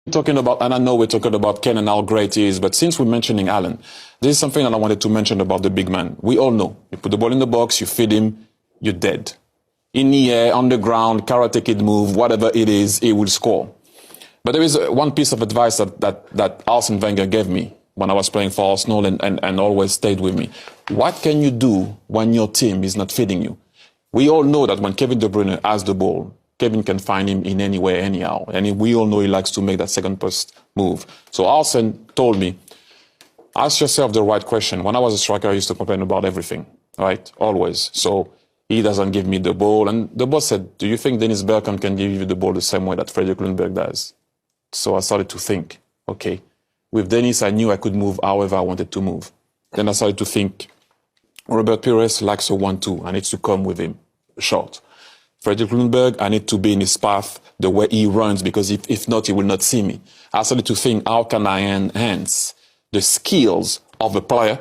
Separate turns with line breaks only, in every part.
talking about, and I know we're talking about Ken and how great he is, but since we're mentioning Haaland, this is something that I wanted to mention about the big man. We all know, you put the ball in the box, you feed him, you're dead. In the air, on the ground, karate kid move, whatever it is, he will score. But there is one piece of advice that Arsene Wenger gave me when I was playing for Arsenal and always stayed with me. What can you do when your team is not feeding you? We all know that when Kevin De Bruyne has the ball, Kevin can find him in any way, anyhow. And we all know he likes to make that second post move. So Arsene told me, ask yourself the right question. When I was a striker, I used to complain about everything, right? Always. So he doesn't give me the ball. And the boss said, do you think Dennis Bergkamp can give you the ball the same way that Fredrik Lundberg does? So I started to think, okay, with Dennis, I knew I could move however I wanted to move. Then I started to think, Robert Pires likes a 1-2. I need to come with him short. Fredrik Lundberg, I need to be in his path the way he runs, because if not, he will not see me. I started to think, how can I enhance the skills of a player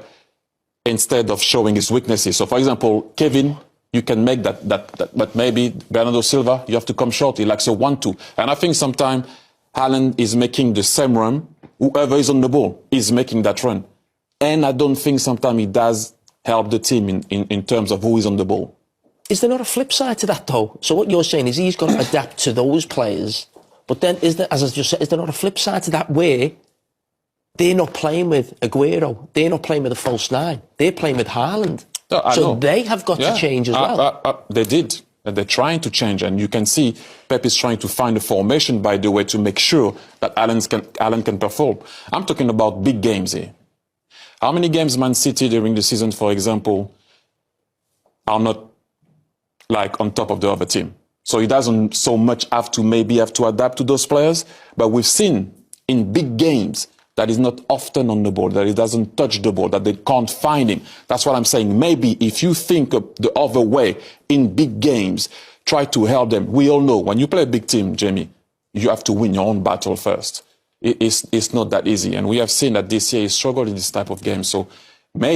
instead of showing his weaknesses? So, for example, Kevin, you can make that, but maybe Bernardo Silva, you have to come short. He likes a 1-2. And I think sometimes Haaland is making the same run. Whoever is on the ball is making that run. And I don't think sometimes he does help the team in terms of who is on the ball.
Is there not a flip side to that, though? So what you're saying is he's got to adapt to those players. But then, as I just said, is there not a flip side to that where they're not playing with Aguero, they're not playing with a false nine, they're playing with Haaland. So they have got to change as well.
They did. They're trying to change. And you can see Pep is trying to find a formation, by the way, to make sure that Haaland can perform. I'm talking about big games here. How many games Man City during the season, for example, are not like on top of the other team? So he doesn't so much have to adapt to those players. But we've seen in big games that he's not often on the ball, that he doesn't touch the ball, that they can't find him. That's what I'm saying. Maybe if you think of the other way in big games, try to help them. We all know when you play a big team, Jamie, you have to win your own battle first. It's not that easy. And we have seen that this year he struggled in this type of game. So maybe